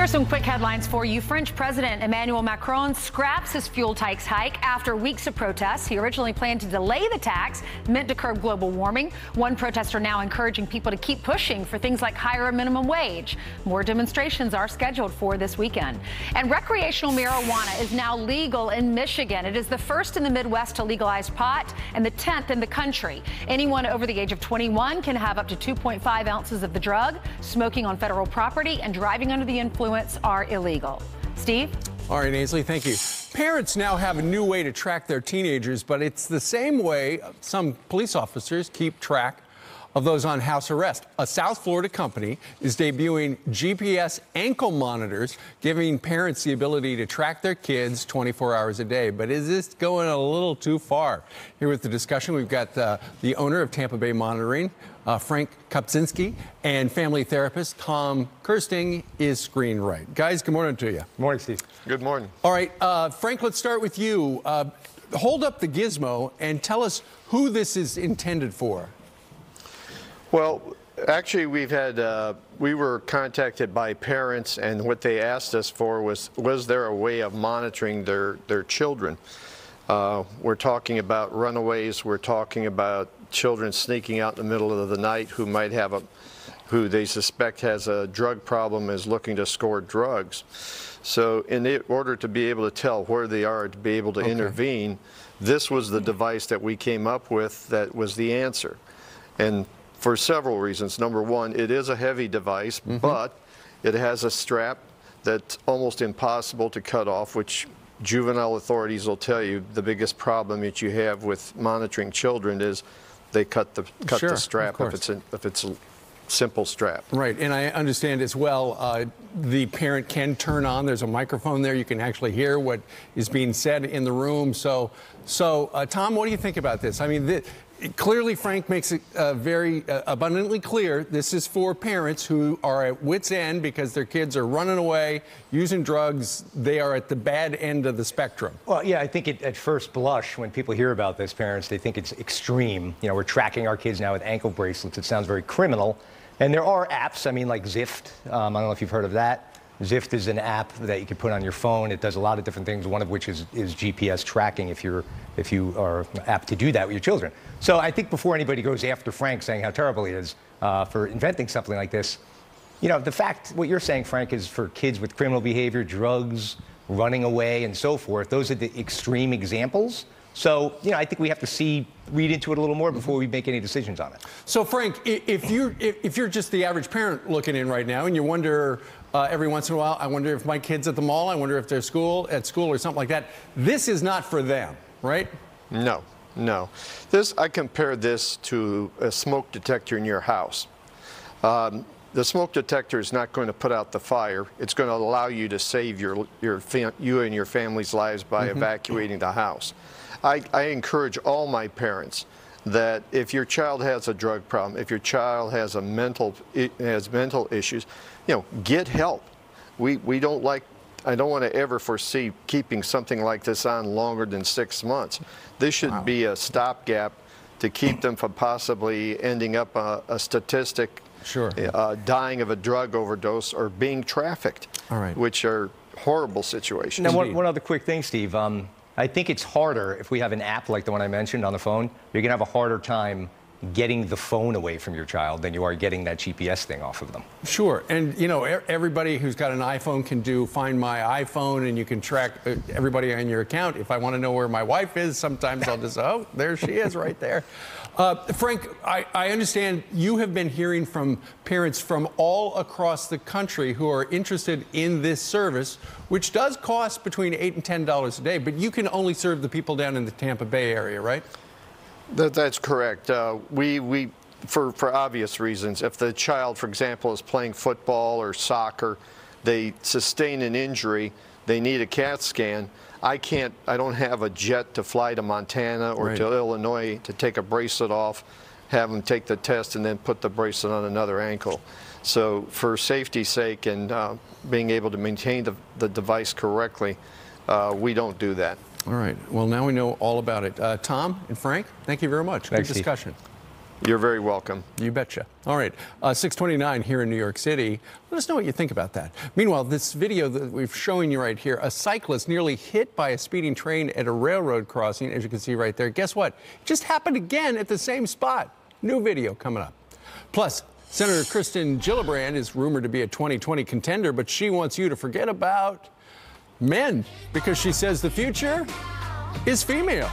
Here's some quick headlines for you. French President Emmanuel Macron scraps his fuel tax hike after weeks of protests. He originally planned to delay the tax, meant to curb global warming. One protester now encouraging people to keep pushing for things like higher minimum wage. More demonstrations are scheduled for this weekend. And recreational marijuana is now legal in Michigan. It is the first in the Midwest to legalize pot and the 10th in the country. Anyone over the age of 21 can have up to 2.5 ounces of the drug. Smoking on federal property and driving under the influence are illegal. Steve? All right, Ainsley, thank you. Parents now have a new way to track their teenagers, but it's the same way some police officers keep track of those on house arrest. A South Florida company is debuting GPS ankle monitors, giving parents the ability to track their kids 24 hours a day. But is this going a little too far? Here with the discussion, we've got the owner of Tampa Bay Monitoring, Frank Kopczynski, and family therapist Tom Kirsting is Screen Right. Guys, good morning to you. Good morning, Steve. Good morning. All right, Frank, let's start with you. Hold up the gizmo and tell us who this is intended for. Well, actually, we were contacted by parents, and what they asked us for was there a way of monitoring their children? We're talking about runaways. We're talking about children sneaking out in the middle of the night who might have who they suspect has a drug problem, is looking to score drugs. So in order to be able to tell where they are, to be able to intervene, this was the device that we came up with that was the answer. And for several reasons. Number one, it is a heavy device, but it has a strap that's almost impossible to cut off, which juvenile authorities will tell you the biggest problem that you have with monitoring children is they cut the strap if it's a simple strap. Right, and I understand as well, the parent can turn on, there's a microphone there, you can actually hear what is being said in the room. So Tom, what do you think about this? I mean, clearly Frank makes it very abundantly clear this is for parents who are at wit's end because their kids are running away, using drugs. They are at the bad end of the spectrum. Well, yeah, I think at first blush, when people hear about this, parents, they think it's extreme. You know, we're tracking our kids now with ankle bracelets. It sounds very criminal. And there are apps, I mean, like Zwift. I don't know if you've heard of that. Zwift is an app that you can put on your phone. It does a lot of different things, one of which is GPS tracking if you are apt to do that with your children. So I think before anybody goes after Frank saying how terrible he is for inventing something like this, you know, what you're saying, Frank, is for kids with criminal behavior, drugs, running away, and so forth. Those are the extreme examples. So, you know, I think we have to read into it a little more before we make any decisions on it. So, Frank, if you're just the average parent looking in right now and you wonder every once in a while, I wonder if my kid's at the mall, I wonder if they're at school or something like that, this is not for them, right? No. I compared this to a smoke detector in your house. The smoke detector is not going to put out the fire. It's going to allow you to save you and your family's lives by evacuating the house. I encourage all my parents that if your child has a drug problem, if your child has mental issues, you know, get help. I don't want to ever foresee keeping something like this on longer than 6 months. This should be a stopgap to keep them from possibly ending up a statistic, dying of a drug overdose or being trafficked, which are horrible situations. Now, one other quick thing, Steve. I think it's harder if we have an app like the one I mentioned on the phone. You're going to have a harder time getting the phone away from your child than you are getting that GPS thing off of them. Sure, and you know, everybody who's got an iPhone can do Find My iPhone, and you can track everybody on your account. If I want to know where my wife is, sometimes I'll just, oh, there she is right there. Frank, I understand you have been hearing from parents from all across the country who are interested in this service, which does cost between $8 and $10 a day, but you can only serve the people down in the Tampa Bay area, right? That's correct. For obvious reasons, if the child, for example, is playing football or soccer, they sustain an injury, they need a CAT scan. I don't have a jet to fly to Montana or to Illinois to take a bracelet off, have them take the test, and then put the bracelet on another ankle. So for safety's sake and being able to maintain the device correctly, we don't do that. All right. Well, now we know all about it. Tom and Frank, thank you very much. Good discussion. You're very welcome. You betcha. All right, 6:29 here in New York City. Let us know what you think about that. Meanwhile, this video that we're showing you right here, a cyclist nearly hit by a speeding train at a railroad crossing, as you can see right there. Guess what? It just happened again at the same spot. New video coming up. Plus, Senator Kristen Gillibrand is rumored to be a 2020 contender, but she wants you to forget about men because she says the future is female.